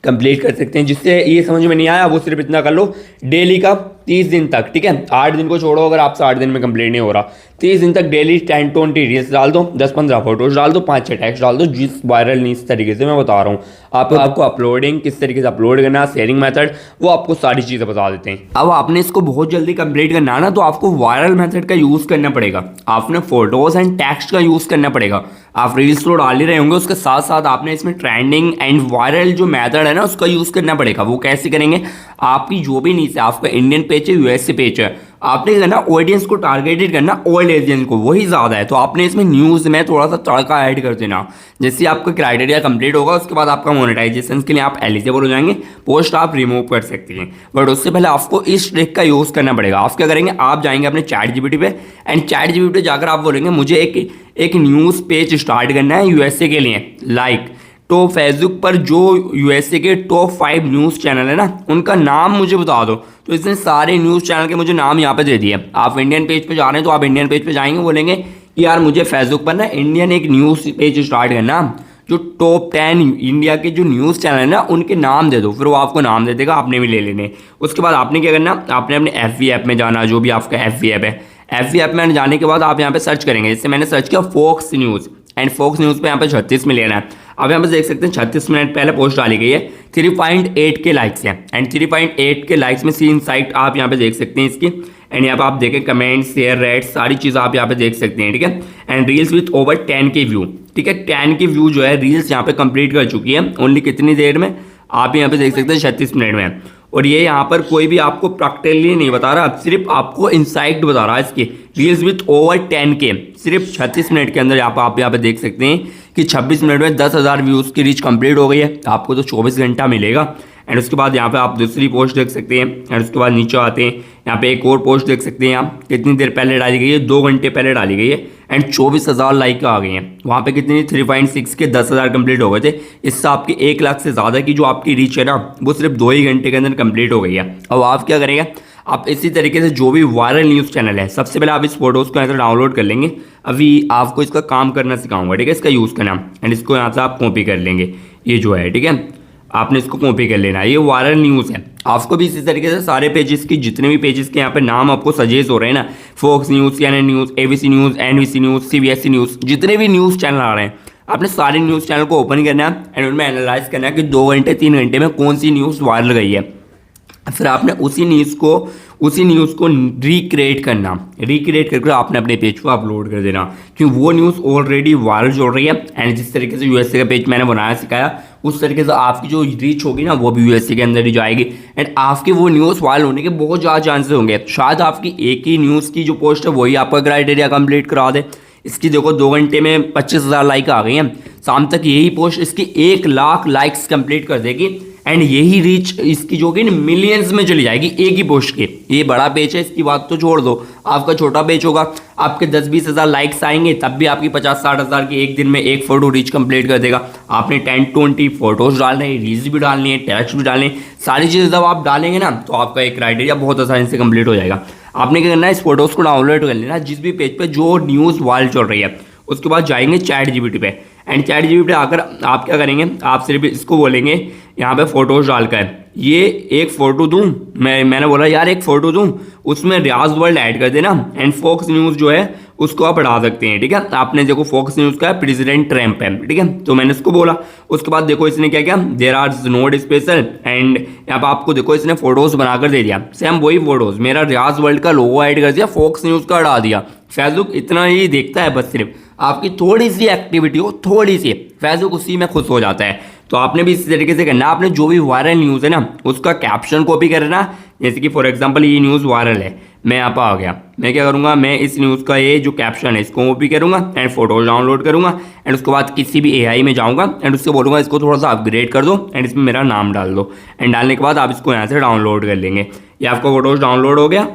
कंप्लीट कर सकते हैं। जिससे ये समझ में नहीं आया वो सिर्फ इतना कर लो, डेली का 30 दिन तक, ठीक है, 8 दिन को छोड़ो, अगर आपसे 8 दिन में कंप्लीट नहीं हो रहा, 30 दिन तक डेली 10-20 रील्स डाल दो, 10-15 फोटोज डाल दो, 5-6 टैग्स डाल दो, जिस वायरल नहीं इस तरीके से मैं बता रहा हूँ आपको अपलोडिंग किस तरीके से अपलोड करना, शेयरिंग मेथड, वो आपको सारी चीज़ें बता देते हैं। अब आपने इसको बहुत जल्दी कंप्लीट करना है ना, तो आपको वायरल मेथड का यूज़ करना पड़ेगा, आपने फोटोज एंड टेक्स्ट का यूज़ करना पड़ेगा। आप रील्स तो डाल ही रहे होंगे, उसके साथ साथ आपने इसमें ट्रेंडिंग एंड वायरल जो मेथड है ना उसका यूज़ करना पड़ेगा। वो कैसे करेंगे, आपकी जो भी नीचे आपका इंडियन पेज है, यूएसए पेज है, आपने क्या करना, ऑडियंस को टारगेटेड करना, ओल्ड एजियंस को, वही ज़्यादा है, तो आपने इसमें न्यूज़ में थोड़ा सा तड़का ऐड कर देना। जैसे आपका क्राइटेरिया कंप्लीट होगा उसके बाद आपका मोनेटाइजेशन के लिए आप एलिजिबल हो जाएंगे, पोस्ट आप रिमूव कर सकते हैं, बट उससे पहले आपको इस ट्रिक का यूज़ करना पड़ेगा। आप क्या करेंगे, आप जाएंगे अपने चैट जीपीटी पे, एंड चैट जीपीटी पे जाकर आप बोलेंगे मुझे एक न्यूज़ पेज स्टार्ट करना है यूएसए के लिए, लाइक तो फेसबुक पर जो यूएसए के टॉप 5 न्यूज़ चैनल है ना उनका नाम मुझे बता दो। तो इसने सारे न्यूज़ चैनल के मुझे नाम यहाँ पे दे दिए। आप इंडियन पेज पे जा रहे हैं तो आप इंडियन पेज पे जाएंगे, बोलेंगे कि यार मुझे फेसबुक पर ना इंडियन एक न्यूज़ पेज स्टार्ट करना, जो टॉप 10 इंडिया के जो न्यूज़ चैनल है ना उनके नाम दे दो, फिर वो आपको नाम दे देगा, आपने भी ले लेने। उसके बाद आपने क्या करना, आपने अपने एफबी ऐप में जाना, जो भी आपका एफबी ऐप है, एफबी ऐप में जाने के बाद आप यहाँ पे सर्च करेंगे। जैसे मैंने सर्च किया Fox News, and Fox News पे यहाँ पे 36 में लेना है। अब यहाँ पे देख सकते हैं 36 मिनट पहले पोस्ट डाली गई है, 3.8 के लाइक्स हैं, एंड 3.8 के लाइक्स में सीन साइट आप यहाँ पे देख सकते हैं इसकी, एंड यहाँ पे आप देखें कमेंट, शेयर, रेट, सारी चीज़ आप यहाँ पे देख सकते हैं, ठीक है। एंड रील्स विथ ओवर 10 के व्यू, ठीक है, 10 के व्यू जो है रील्स यहाँ पे कंप्लीट कर चुकी है ओनली कितनी देर में, आप यहाँ पे देख सकते हैं 36 मिनट में। और ये यहाँ पर कोई भी आपको प्रैक्टिकली नहीं बता रहा, सिर्फ आपको इनसाइट बता रहा है इसकी, रील्स विथ ओवर 10 के, सिर्फ 36 मिनट के अंदर आप यहाँ पे देख सकते हैं कि 26 मिनट में 10,000 व्यूज़ की रीच कंप्लीट हो गई है। आपको तो 24 घंटा मिलेगा। एंड उसके बाद यहाँ पे आप दूसरी पोस्ट देख सकते हैं, एंड उसके बाद नीचे आते हैं, यहाँ पे एक और पोस्ट देख सकते हैं आप, कितनी देर पहले डाली गई है, 2 घंटे पहले डाली गई है, एंड 24,000 लाइक आ गई हैं। वहाँ पे कितनी 3.6 के 10,000 कंप्लीट हो गए थे। इससे आपकी 1 लाख से ज़्यादा की जो आपकी रीच है ना वो सिर्फ 2 ही घंटे के अंदर कंप्लीट हो गई है। अब आप क्या करेंगे, आप इसी तरीके से जो भी वायरल न्यूज़ चैनल है, सबसे पहले आप इस फोटोज़ को यहाँ से डाउनलोड कर लेंगे। अभी आपको इसका काम करना सिखाऊंगा, ठीक है, इसका यूज़ करना, एंड इसको यहाँ से आप कॉपी कर लेंगे, ये जो है, ठीक है, आपने इसको कॉपी कर लेना है। ये वायरल न्यूज़ है। आपको भी इसी तरीके से सारे पेजेस की जितने भी पेजेस के यहाँ पे नाम आपको सजेस्ट हो रहे हैं ना, Fox News, CNN news, ABC news, NBC news, CBSE news, जितने भी न्यूज़ चैनल आ रहे हैं, आपने सारे न्यूज़ चैनल को ओपन करना है एंड उनमें एनालाइज करना है कि 2 घंटे 3 घंटे में कौन सी न्यूज़ वायरल गई है। फिर आपने उसी न्यूज़ को रिक्रिएट करके आपने अपने पेज को अपलोड कर देना, क्योंकि वो न्यूज़ ऑलरेडी वायरल चल रही है। एंड जिस तरीके से यूएसए का पेज मैंने बनाया सिखाया, उस तरीके से आपकी जो रीच होगी ना वो भी यूएसए के अंदर ही जाएगी, एंड आपकी वो न्यूज़ वायरल होने के बहुत ज़्यादा चांसेस होंगे। शायद आपकी एक ही न्यूज़ की जो पोस्ट है वही आपका क्राइटेरिया कंप्लीट करा दे। इसकी देखो 2 घंटे में 25,000 लाइक आ गई हैं। शाम तक यही पोस्ट इसकी 1 लाख लाइक्स कंप्लीट कर देगी, एंड यही रीच इसकी जो कि मिलियंस में चली जाएगी एक ही पोस्ट के। ये बड़ा पेज है, इसकी बात तो छोड़ दो, आपका छोटा पेज होगा, आपके 10-20 हज़ार लाइक्स आएंगे, तब भी आपकी 50-60 हज़ार की एक दिन में एक फोटो रीच कंप्लीट कर देगा। आपने 10-20 फोटोज डालने हैं, रील्स भी डालनी है, टेक्स्ट भी डालने, सारी चीज़ें जब आप डालेंगे ना तो आपका एक क्राइटेरिया बहुत आसानी से कंप्लीट हो जाएगा। आपने क्या करना है, इस फोटोज़ को डाउनलोड कर लेना जिस भी पेज पे जो न्यूज़ वायरल चल रही है। उसके बाद जाएंगे चैट जीपीटी पे, एंड चैट जीपीटी आकर आप क्या करेंगे, आप सिर्फ इसको बोलेंगे यहाँ पे फोटोज डालकर ये एक फ़ोटो दूँ, मैंने बोला यार एक फ़ोटो दूँ, उसमें रियाज वर्ल्ड ऐड कर देना, एंड फॉक्स न्यूज़ जो है उसको आप हटा सकते हैं, ठीक है। आपने देखो फॉक्स न्यूज़ का प्रेसिडेंट ट्रम्प है, ठीक है, तो मैंने इसको बोला। उसके बाद देखो इसने क्या किया, there are not special, and यहाँ पर आपको देखो इसने फोटोज़ बनाकर दे दिया, सेम वही फोटोज़, मेरा रियाज वर्ल्ड का लोगो ऐड कर दिया, फॉक्स न्यूज़ का हटा दिया। फेसबुक इतना ही देखता है, बस सिर्फ आपकी थोड़ी सी एक्टिविटी हो, थोड़ी सी, फेसबुक उसी में खुश हो जाता है। तो आपने भी इसी तरीके से करना, आपने जो भी वायरल न्यूज़ है ना उसका कैप्शन कॉपी करना। जैसे कि फॉर एग्जांपल ये न्यूज़ वायरल है, मैं यहाँ पर आ गया, मैं क्या करूँगा, मैं इस न्यूज़ का ये जो कैप्शन है इसको कॉपी करूँगा एंड फोटोज डाउनलोड करूँगा एंड उसके बाद किसी भी एआई में जाऊँगा एंड उससे बोलूँगा इसको थोड़ा सा अपग्रेड कर दो एंड इसमें मेरा नाम डाल दो एंड डालने के बाद आप इसको यहाँ से डाउनलोड कर लेंगे। ये आपका फोटोज डाउनलोड हो गया।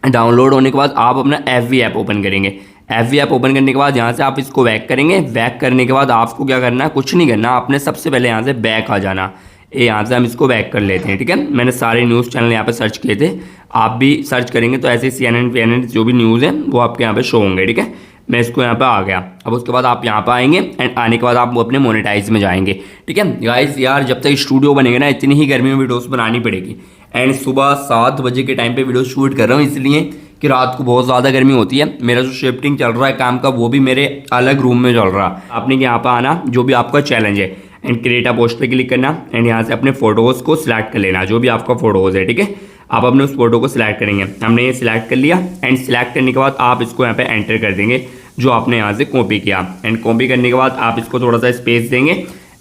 डाउनलोड होने के बाद आप अपना एफवी ऐप ओपन करेंगे। एफवी ऐप ओपन करने के बाद यहाँ से आप इसको बैक करेंगे। बैक करने के बाद आपको क्या करना है, कुछ नहीं करना, आपने सबसे पहले यहाँ से बैक आ जाना। यहाँ से हम इसको बैक कर लेते हैं, ठीक है। मैंने सारे न्यूज़ चैनल यहाँ पे सर्च किए थे, आप भी सर्च करेंगे तो ऐसे CNN PNN जो भी न्यूज़ है वो आपके यहाँ पे शो होंगे, ठीक है। मैं इसको यहाँ पे आ गया। अब उसके बाद आप यहाँ पे आएंगे एंड आने के बाद आप अपने मोनेटाइज में जाएंगे, ठीक है। गाइस यार जब तक स्टूडियो बनेगा ना इतनी ही गर्मी में वीडियोस बनानी पड़ेगी एंड सुबह 7 बजे के टाइम पे वीडियो शूट कर रहा हूँ इसलिए कि रात को बहुत ज़्यादा गर्मी होती है। मेरा जो शिफ्टिंग चल रहा है काम का वो भी मेरे अलग रूम में चल रहा है। आपने यहाँ पर आना, जो भी आपका चैलेंज है एंड क्रिएट अ पोस्ट पे क्लिक करना एंड यहाँ से अपने फोटोज़ को सिलेक्ट कर लेना, जो भी आपका फोटोज़ है, ठीक है। आप अपने उस फोटो को सिलेक्ट करेंगे। हमने ये सिलेक्ट कर लिया एंड सिलेक्ट करने के बाद आप इसको यहाँ पे एंटर कर देंगे जो आपने यहाँ से कॉपी किया एंड कॉपी करने के बाद आप इसको थोड़ा सा स्पेस देंगे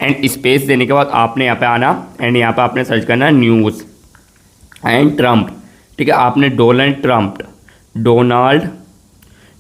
एंड स्पेस देने के बाद आपने यहाँ पे आना एंड यहाँ पे आपने सर्च करना न्यूज़ एंड ट्रम्प, ठीक है। आपने डोनाल्ड ट्रम्प, डोनाल्ड,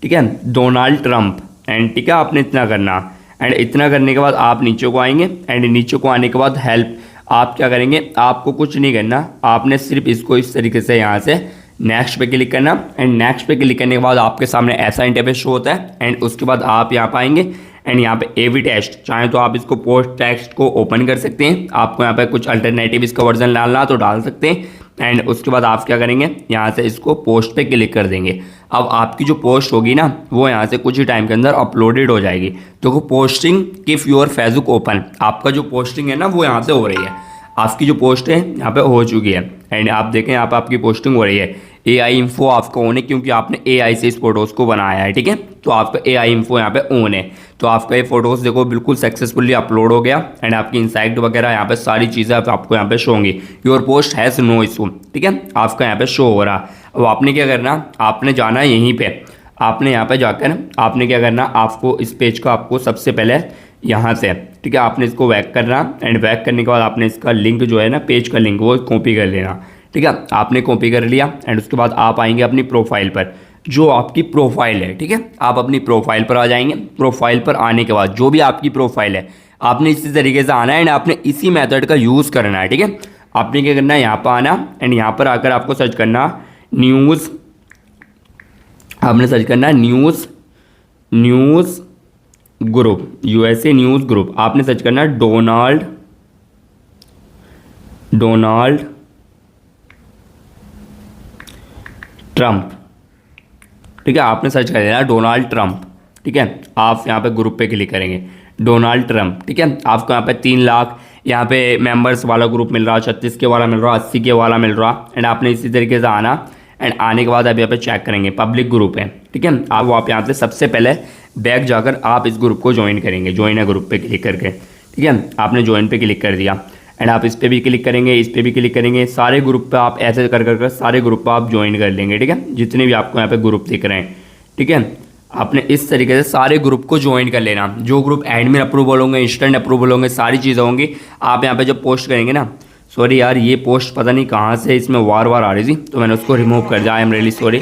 ठीक है, डोनाल्ड ट्रम्प एंड ठीक है आपने इतना करना एंड इतना करने के बाद आप नीचे को आएंगे एंड नीचे को आने के बाद हेल्प आप क्या करेंगे, आपको कुछ नहीं करना, आपने सिर्फ इसको इस तरीके से यहाँ से नेक्स्ट पे क्लिक करना एंड नेक्स्ट पे क्लिक करने के बाद आपके सामने ऐसा इंटरफेस शो होता है एंड उसके बाद आप यहाँ पे आएंगे एंड यहाँ पे एवी टेस्ट, चाहे तो आप इसको पोस्ट टेक्स्ट को ओपन कर सकते हैं, आपको यहाँ पे कुछ अल्टरनेटिव इसका वर्जन डालना तो डाल सकते हैं एंड उसके बाद आप क्या करेंगे, यहाँ से इसको पोस्ट पे क्लिक कर देंगे। अब आपकी जो पोस्ट होगी ना वो यहाँ से कुछ ही टाइम के अंदर अपलोडेड हो जाएगी। तो posting keep your Facebook open, आपका जो पोस्टिंग है ना वो यहाँ से हो रही है, आपकी जो पोस्ट है यहाँ पे हो चुकी है एंड आप देखें यहाँ पे आपकी पोस्टिंग हो रही है। AI इन्फो आपका ऑन है क्योंकि आपने AI से इस फोटोज़ को बनाया है, ठीक है। तो आपका AI इन्फो यहाँ पे ऑन है। तो आपका ये फोटोज़ देखो बिल्कुल सक्सेसफुली अपलोड हो गया एंड आपकी इंसाइट वगैरह यहाँ पे सारी चीज़ें आपको यहाँ पे शो होंगी। Your post has no issue, ठीक है, आपका यहाँ पे शो हो रहा। अब आपने क्या करना, आपने जाना यहीं पर, आपने यहाँ पर जाकर आपने क्या करना, आपको इस पेज का आपको सबसे पहले यहाँ से, ठीक है, आपने इसको बैक करना एंड बैक करने के बाद आपने इसका लिंक जो है ना, पेज का लिंक वो कॉपी कर लेना, ठीक है। आपने कॉपी कर लिया एंड उसके बाद आप आएंगे अपनी प्रोफाइल पर, जो आपकी प्रोफाइल है, ठीक है। आप अपनी प्रोफाइल पर आ जाएंगे। प्रोफाइल पर आने के बाद जो भी आपकी प्रोफाइल है आपने इसी तरीके से आना है एंड आपने इसी मेथड का यूज़ करना है, ठीक है। आपने क्या करना है, यहाँ पर आना एंड यहाँ पर आकर आपको सर्च करना न्यूज़, आपने सर्च करना है news group, USA news group. आपने सर्च करना है डोनाल्ड ट्रम्प, ठीक है। आपने सर्च कर देना डोनाल्ड ट्रम्प, ठीक है। आप यहाँ पे ग्रुप पे क्लिक करेंगे डोनाल्ड ट्रम्प, ठीक है। आपको यहाँ पे 3 लाख यहाँ पे मेंबर्स वाला ग्रुप मिल रहा, 36 के वाला मिल रहा, 80 के वाला मिल रहा एंड आपने इसी तरीके से आना एंड आने के बाद आप यहाँ पे चेक करेंगे पब्लिक ग्रुप है, ठीक है। आप यहाँ से सबसे पहले बैक जाकर आप इस ग्रुप को ज्वाइन करेंगे, ज्वाइन है ग्रुप पे क्लिक करके, ठीक है। आपने ज्वाइन पे क्लिक कर दिया एंड आप इस पर भी क्लिक करेंगे, इस पर भी क्लिक करेंगे, सारे ग्रुप पे आप ऐसे कर सारे ग्रुप पे आप ज्वाइन कर लेंगे, ठीक है। जितने भी आपको यहाँ पे ग्रुप दिख रहे हैं, ठीक है। आपने इस तरीके से सारे ग्रुप को ज्वाइन कर लेना। जो ग्रुप एडमिन अप्रूवल होंगे, इंस्टेंट अप्रूवल होंगे, सारी चीज़ें होंगी। आप यहाँ पे जब पोस्ट करेंगे ना, सॉरी यार ये पोस्ट पता नहीं कहाँ से इसमें वार आ रही थी तो मैंने उसको रिमूव कर दिया, आई एम रियली सॉरी।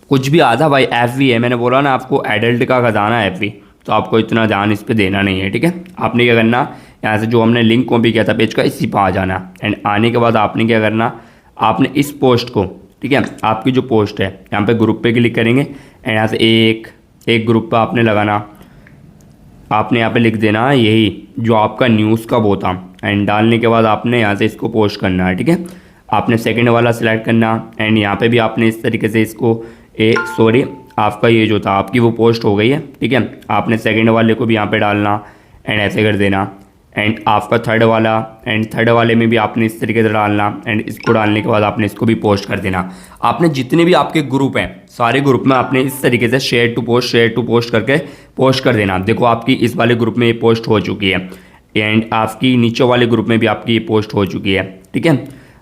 कुछ भी आता भाई, FV है, मैंने बोला ना आपको एडल्ट का खजाना है FV, तो आपको इतना ध्यान इस पर देना नहीं है, ठीक है। आपने क्या करना, यहाँ से जो हमने लिंक कॉपी किया था पेज का इसी पर आ जाना एंड आने के बाद आपने क्या करना, आपने इस पोस्ट को, ठीक है, आपकी जो पोस्ट है यहाँ पे ग्रुप पे क्लिक करेंगे एंड यहाँ से एक ग्रुप पे आपने लगाना, आपने यहाँ पे लिख देना यही जो आपका न्यूज़ का वो था एंड डालने के बाद आपने यहाँ से इसको पोस्ट करना है, ठीक है। आपने सेकंड वाला सिलेक्ट करना एंड यहाँ पे भी आपने इस तरीके से इसको सॉरी आपका ये जो था आपकी वो पोस्ट हो गई है, ठीक है। आपने सेकंड वाले को भी यहाँ पे डालना एंड ऐसे कर देना एंड आपका थर्ड वाले में भी आपने इस तरीके से डालना एंड इसको डालने के बाद आपने इसको भी पोस्ट कर देना। आपने जितने भी आपके ग्रुप हैं सारे ग्रुप में आपने इस तरीके से शेयर टू पोस्ट करके पोस्ट कर देना। देखो आपकी इस वाले ग्रुप में ये पोस्ट हो चुकी है एंड आपकी नीचे वाले ग्रुप में भी आपकी ये पोस्ट हो चुकी है, ठीक है।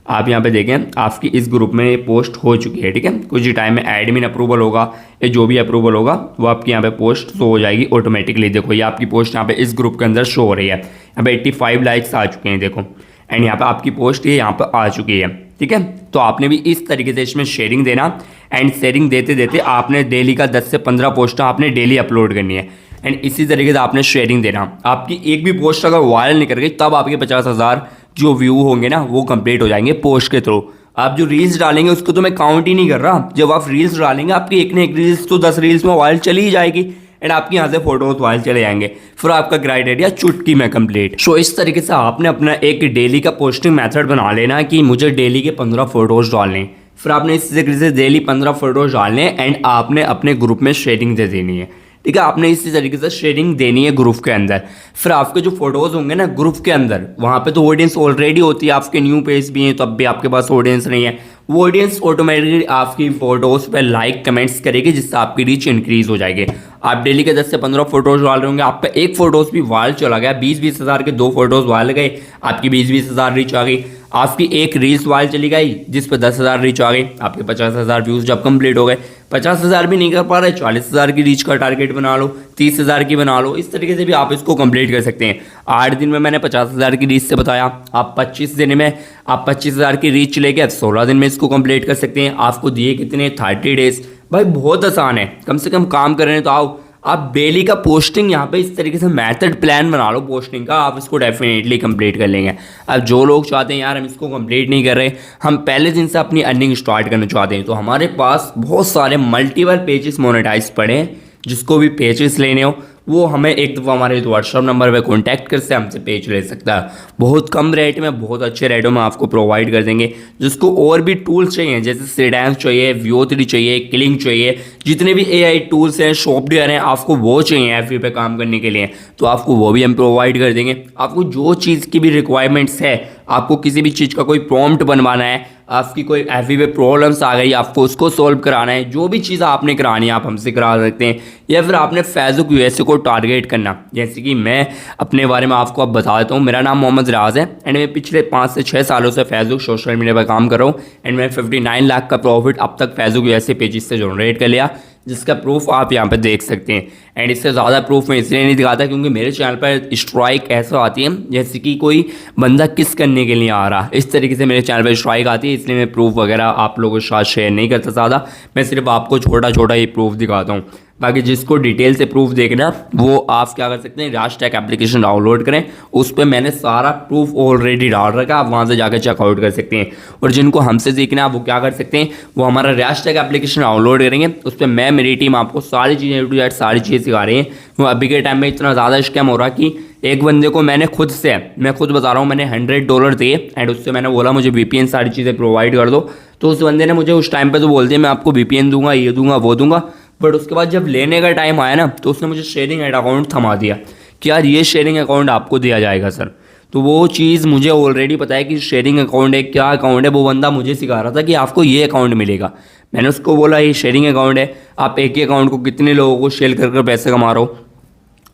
आप यहाँ पे देखें आपकी इस ग्रुप में पोस्ट हो चुकी है, ठीक है। कुछ ही टाइम में एडमिन अप्रूवल होगा या जो भी अप्रूवल होगा वो आपकी यहाँ पे पोस्ट शो हो जाएगी ऑटोमेटिकली। देखो ये आपकी पोस्ट यहाँ पे इस ग्रुप के अंदर शो हो रही है। यहाँ पे 85 लाइक्स आ चुके हैं देखो, एंड यहाँ पे आपकी पोस्ट ये यहाँ पे आ चुकी है, ठीक है। तो आपने भी इस तरीके से इसमें शेयरिंग देना, एंड शेयरिंग देते देते आपने डेली का 10 से 15 पोस्टें आपने डेली अपलोड करनी है, एंड इसी तरीके से आपने शेयरिंग देना। आपकी एक भी पोस्ट अगर वायरल निकल गई तब आपके 50,000 जो व्यू होंगे ना वो कंप्लीट हो जाएंगे पोस्ट के थ्रू। आप जो रील्स डालेंगे उसको तो मैं काउंट ही नहीं कर रहा। जब आप रील्स डालेंगे आपकी एक न एक रील्स तो 10 रील्स में वायरल चली ही जाएगी, एंड आपके यहाँ से फोटोज वायरल चले जाएंगे, फिर आपका क्राइटेरिया चुटकी में कंप्लीट। सो इस तरीके से आपने अपना एक डेली का पोस्टिंग मेथड बना लेना कि मुझे डेली के 15 फोटोज डालने, फिर आपने इस तरीके से डेली 15 फोटोज डालने, एंड आपने अपने ग्रुप में शेयरिंग दे देनी है, ठीक है। आपने इसी तरीके से शेयरिंग देनी है ग्रुप के अंदर। फिर आपके जो फोटोज होंगे ना ग्रुप के अंदर, वहाँ पे तो ऑडियंस ऑलरेडी होती है, आपके न्यू पेज भी हैं तब भी आपके पास ऑडियंस नहीं है, वो ऑडियंस ऑटोमेटिकली आपकी फोटोज पे लाइक कमेंट्स करेगी, जिससे आपकी रीच इंक्रीज हो जाएगी। आप डेली के 10 से 15 फोटोज डाल रहे होंगे, आप पे एक फोटोज भी वायरल चला गया, 20-20 हज़ार के 2 फोटोज वायरल गए, आपकी 20-20 हज़ार रीच आ गई। आपकी एक रील्स वायरल चली गई जिस पर 10,000 रीच आ गई, आपके 50,000 व्यूज़ जब कंप्लीट हो गए। 50,000 भी नहीं कर पा रहे, 40,000 की रीच का टारगेट बना लो, 30,000 की बना लो। इस तरीके से भी आप इसको कंप्लीट कर सकते हैं। 8 दिन में मैंने 50,000 की रीच से बताया, आप 25 दिन में आप 25,000 की रीच लेके 16 दिन में इसको कंप्लीट कर सकते हैं। आपको दिए कितने 30 डेज। भाई बहुत आसान है, कम से कम काम कर रहे हैं तो आओ आप डेली का पोस्टिंग यहाँ पे इस तरीके से मेथड प्लान बना लो पोस्टिंग का, आप इसको डेफिनेटली कंप्लीट कर लेंगे। अब जो लोग चाहते हैं यार हम इसको कंप्लीट नहीं कर रहे, हम पहले दिन से अपनी अर्निंग स्टार्ट करना चाहते हैं, तो हमारे पास बहुत सारे मल्टीपल पेजेस मोनेटाइज पड़े हैं। जिसको भी पेजेस लेने हो वो हमें एक दफ़ा हमारे व्हाट्सअप नंबर पे कांटेक्ट कर से हमसे पेज ले सकता है। बहुत कम रेट में बहुत अच्छे रेटों में आपको प्रोवाइड कर देंगे। जिसको और भी टूल्स चाहिए जैसे सीडेंस चाहिए, Veo3 चाहिए, किलिंग चाहिए, जितने भी AI टूल्स हैं, सॉफ्टवेयर हैं, आपको वो चाहिए एफबी पे काम करने के लिए तो आपको वो भी हम प्रोवाइड कर देंगे। आपको जो चीज़ की भी रिक्वायरमेंट्स है, आपको किसी भी चीज़ का कोई प्रॉम्प्ट बनवाना है, आपकी कोई एफबी पे प्रॉब्लम्स आ गई आपको उसको सॉल्व कराना है, जो भी चीज़ आपने करानी है आप हमसे करा सकते हैं। या फिर आपने फेसबुक यूएसए को टारगेट करना, जैसे कि मैं अपने बारे में आपको अब बता देता हूँ। मेरा नाम मोहम्मद राज है, एंड मैं पिछले 5 से 6 सालों से फेसबुक सोशल मीडिया पर काम कर रहा हूँ, एंड मैं 59 लाख का प्रॉफिट अब तक फेसबुक यूएसए पेजेस से जनरेट कर लिया, जिसका प्रूफ आप यहाँ पर देख सकते हैं। एंड इससे ज़्यादा प्रूफ मैं इसलिए नहीं दिखाता क्योंकि मेरे चैनल पर स्ट्राइक ऐसा आती है जैसे कि कोई बंदा किस करने के लिए आ रहा, इस तरीके से मेरे चैनल पर स्ट्राइक आती है, इसलिए मैं प्रूफ वगैरह आप लोगों के साथ शेयर नहीं करता ज़्यादा। मैं सिर्फ आपको छोटा छोटा ही प्रूफ दिखाता हूँ। बाकी जिसको डिटेल से प्रूफ देखना वो आप क्या कर सकते हैं, राजटेक एप्लीकेशन डाउनलोड करें, उस पर मैंने सारा प्रूफ ऑलरेडी डाल रखा है, आप वहाँ से जाकर चेकआउट कर सकते हैं। और जिनको हमसे सीखना है वो क्या कर सकते हैं, वो हमारा राजटेक एप्लीकेशन डाउनलोड करेंगे, उस पर मैं मेरी टीम आपको सारी चीज़ें A to Z सारी चीज़ें सिखा रही है। वो अभी के टाइम में इतना ज़्यादा स्कैम हो रहा कि एक बंदे को मैं खुद बता रहा हूँ, मैंने $100 दिए, एंड उससे मैंने बोला मुझे VPN सारी चीज़ें प्रोवाइड कर दो, तो उस बंदे ने मुझे उस टाइम पे तो बोल दिया मैं आपको VPN दूंगा, ये दूंगा, वो दूंगा, बट उसके बाद जब लेने का टाइम आया ना तो उसने मुझे शेयरिंग अकाउंट थमा दिया कि यार ये शेयरिंग अकाउंट आपको दिया जाएगा सर। तो वो चीज़ मुझे ऑलरेडी पता है कि शेयरिंग अकाउंट है, क्या अकाउंट है। वो बंदा मुझे सिखा रहा था कि आपको ये अकाउंट मिलेगा। मैंने उसको बोला ये शेयरिंग अकाउंट है, आप एक ही अकाउंट को कितने लोगों को शेयर कर पैसे कमा रहे हो,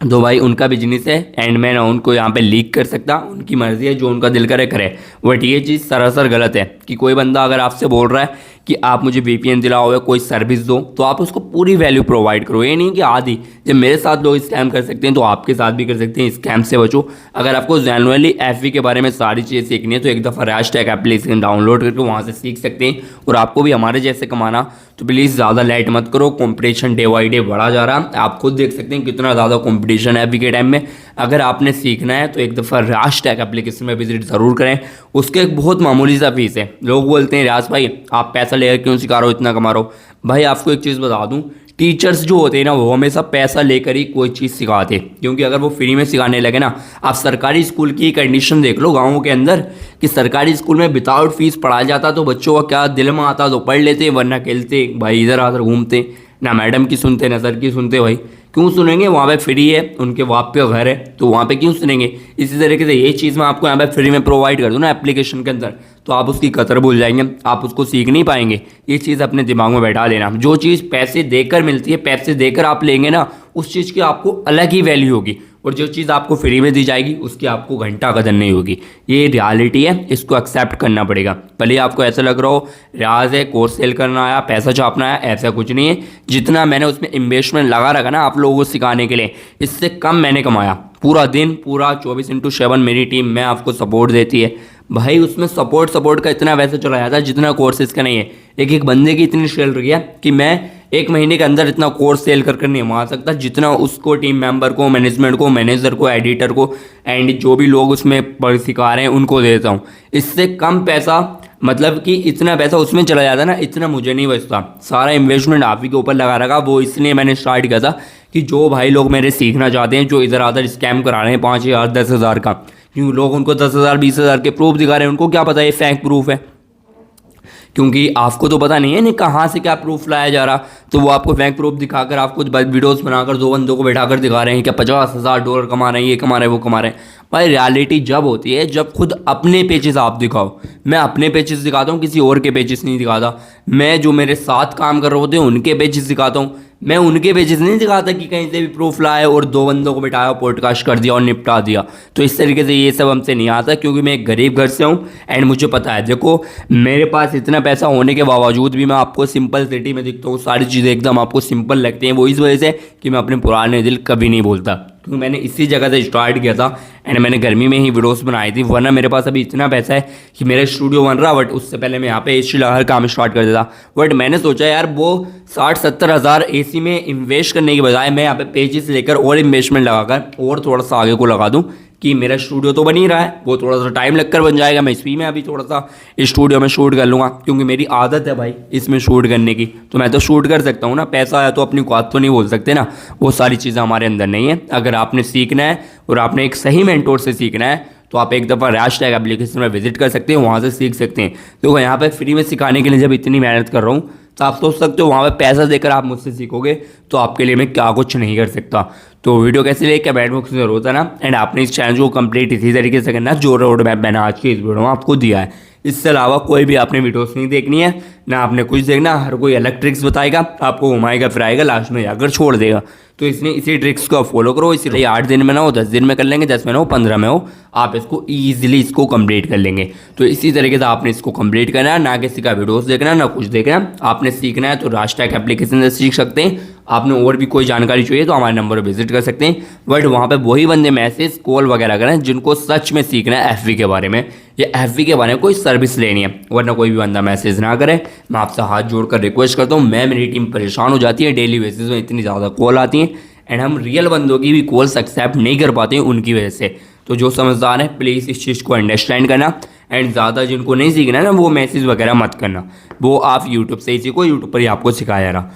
तो भाई उनका बिजनेस है, एंड मैं ना उनको यहाँ पे लीक कर सकता, उनकी मर्जी है, जो उनका दिल करे करे। बट ये चीज़ सरासर गलत है कि कोई बंदा अगर आपसे बोल रहा है कि आप मुझे VPN दिलाओ या कोई सर्विस दो तो आप उसको पूरी वैल्यू प्रोवाइड करो, ये नहीं कि आधी। जब मेरे साथ लोग स्कैम कर सकते हैं तो आपके साथ भी कर सकते हैं, स्कैम से बचो। अगर आपको जेन्युइनली एफबी के बारे में सारी चीज़ें सीखनी है तो एक दफ़ा राजटेक एप्लीकेशन डाउनलोड करके वहाँ से सीख सकते हैं। और आपको भी हमारे जैसे कमाना तो प्लीज़ ज़्यादा लेट मत करो, कॉम्पिटिशन डे बाई डे बढ़ा जा रहा है। आप खुद देख सकते हैं कितना ज़्यादा कॉम्पिटिशन है अभी के टाइम में। अगर आपने सीखना है तो एक दफ़ा राजटेक एप्लीकेशन में विजिट ज़रूर करें, उसके एक बहुत मामूली सा फीस है। लोग बोलते हैं राज भाई आप पैसा लेकर क्यों सिखा रहे हो, इतना कमा रहे हो। भाई आपको एक चीज़ बता दूं, टीचर्स जो होते हैं ना वो हमेशा पैसा लेकर ही कोई चीज़ सिखाते हैं, क्योंकि अगर वो फ्री में सिखाने लगे ना, आप सरकारी स्कूल की कंडीशन देख लो गाँवों के अंदर कि सरकारी स्कूल में विदाउट फीस पढ़ाया जाता तो बच्चों का क्या दिल में आता तो पढ़ लेते, वरना खेलते भाई इधर आधर घूमते, ना मैडम की सुनते ना सर की सुनते। भाई क्यों सुनेंगे, वहाँ पे फ्री है, उनके बाप पे घर है तो वहाँ पे क्यों सुनेंगे। इसी तरीके से ये चीज़ मैं आपको यहाँ पे फ्री में प्रोवाइड कर दूँ ना एप्लीकेशन के अंदर, तो आप उसकी कदर भूल जाएंगे, आप उसको सीख नहीं पाएंगे। ये चीज़ अपने दिमाग में बैठा लेना, जो चीज़ पैसे देकर मिलती है, पैसे देकर आप लेंगे ना, उस चीज़ की आपको अलग ही वैल्यू होगी। और जो चीज़ आपको फ्री में दी जाएगी उसकी आपको घंटा कदर नहीं होगी। ये रियलिटी है, इसको एक्सेप्ट करना पड़ेगा। भले आपको ऐसा लग रहा हो राज है, कोर्स सेल करना आया, पैसा छापना आया, ऐसा कुछ नहीं है। जितना मैंने उसमें इन्वेस्टमेंट लगा रखा ना आप लोगों को सिखाने के लिए, इससे कम मैंने कमाया। पूरा दिन पूरा 24/7 मेरी टीम में आपको सपोर्ट देती है भाई। उसमें सपोर्ट का इतना वैसे चला जाता है जितना कोर्सेज का नहीं है। एक बंदे की इतनी सैलरी है कि मैं 1 महीने के अंदर इतना कोर्स सेल कर नहीं मार सकता जितना उसको टीम मेंबर को, मैनेजमेंट को, मैनेजर को, एडिटर को एंड जो भी लोग उसमें सिखा रहे हैं उनको देता हूँ। इससे कम पैसा, मतलब कि इतना पैसा उसमें चला जाता है ना, इतना मुझे नहीं बचता। सारा इन्वेस्टमेंट आप ही के ऊपर लगा रखा। वो इसलिए मैंने स्टार्ट किया था कि जो भाई लोग मेरे सीखना चाहते हैं, जो इधर आधर स्कैम करा रहे हैं 5,000 10,000 का, क्योंकि लोग उनको 10,000 20,000 के प्रूफ दिखा रहे हैं, उनको क्या पता ये फेक प्रूफ है, क्योंकि आपको तो पता नहीं है ना कहाँ से क्या प्रूफ लाया जा रहा। तो वो आपको फेक प्रूफ दिखाकर आपको वीडियोस बनाकर 2 बंदों को बैठाकर दिखा रहे हैं कि $50,000 कमा रहे हैं, ये कमा रहे हैं, वो कमा रहे हैं। भाई रियलिटी जब होती है जब खुद अपने पेजेस आप दिखाओ। मैं अपने पेजेस दिखाता हूँ, किसी और के पेजेस नहीं दिखाता। मैं जो मेरे साथ काम कर रहे होते हैं उनके पेजेस दिखाता हूँ। मैं उनके पेजेस नहीं दिखाता कि कहीं से भी प्रूफ लाया और 2 बंदों को बिठाया, पॉडकास्ट कर दिया और निपटा दिया। तो इस तरीके से ये सब हमसे नहीं आता, क्योंकि मैं एक गरीब घर से हूँ एंड मुझे पता है। देखो मेरे पास इतना पैसा होने के बावजूद भी मैं आपको सिंपल सिटी में दिखता हूँ, सारी चीज़ें एकदम आपको सिंपल लगती हैं। वो इस वजह से कि मैं अपने पुराने दिल कभी नहीं बोलता, क्योंकि मैंने इसी जगह से स्टार्ट किया था एंड मैंने गर्मी में ही वीडियोस बनाई थी। वरना मेरे पास अभी इतना पैसा है कि मेरा स्टूडियो बन रहा, बट उससे पहले मैं यहाँ पे AC लगाकर काम स्टार्ट कर देता। बट मैंने सोचा यार वो 60-70 हज़ार AC में इन्वेस्ट करने के बजाय मैं यहाँ पे पेजेस लेकर और इन्वेस्टमेंट लगाकर और थोड़ा सा आगे को लगा दूँ कि मेरा स्टूडियो तो बन ही रहा है, वो थोड़ा सा टाइम लगकर बन जाएगा। मैं इसी में अभी थोड़ा सा स्टूडियो में शूट कर लूँगा, क्योंकि मेरी आदत है भाई इसमें शूट करने की, तो मैं तो शूट कर सकता हूँ ना। पैसा है तो अपनी बात तो नहीं बोल सकते ना, वो सारी चीज़ें हमारे अंदर नहीं है। अगर आपने सीखना है और आपने एक सही मेंटोर से सीखना है तो आप एक दफ़ा रैशटैग एप्लीकेशन में विजिट कर सकते हैं, वहाँ से सीख सकते हैं। तो यहाँ पर फ्री में सिखाने के लिए जब इतनी मेहनत कर रहा हूँ तो आप सोच सकते हो वहाँ पे पैसा देकर आप मुझसे सीखोगे तो आपके लिए मैं क्या कुछ नहीं कर सकता। तो वीडियो कैसे लगे कमेंट बॉक्स में जरूर बताना एंड आपने इस चैनल को कंप्लीट इसी तरीके से करना जो रोड मैप मैंने आज की इस वीडियो में आपको दिया है। इससे अलावा कोई भी आपने वीडियोस नहीं देखनी है ना, आपने कुछ देखना। हर कोई अलग ट्रिक्स बताएगा, आपको घुमाएगा फिराएगा, लास्ट में जाकर छोड़ देगा। तो इसलिए इसी ट्रिक्स को फॉलो करो। इसलिए 8 दिन में ना हो 10 दिन में कर लेंगे, 10 में ना हो 15 में हो, आप इसको ईजिली इसको कंप्लीट कर लेंगे। तो इसी तरीके से आपने इसको कंप्लीट करना है, ना किसी का वीडियोस देखना ना कुछ देखना। आपने सीखना है तो रैशटैग एप्लीकेशन से सीख सकते हैं। आपने और भी कोई जानकारी चाहिए तो हमारे नंबर पर विजिट कर सकते हैं। बट वहाँ पे वही बंदे मैसेज कॉल वगैरह करें जिनको सच में सीखना है FB के बारे में या FB के बारे में कोई सर्विस लेनी है, वरना कोई भी बंदा मैसेज ना करे। मैं आपसे हाथ जोड़कर रिक्वेस्ट करता हूँ, मेरी टीम परेशान हो जाती है, डेली बेसिस में इतनी ज़्यादा कॉल आती हैं एंड हम रियल बंदों की भी कॉल्स एक्सेप्ट नहीं कर पाते हैं उनकी वजह से। तो जो समझदार है प्लीज़ इस चीज़ को अंडरस्टैंड करना एंड ज़्यादा जिनको नहीं सीखना है ना वो मैसेज वगैरह मत करना, वो आप यूट्यूब से ही सीखो, यूट्यूब पर ही आपको सिखाया जा रहा।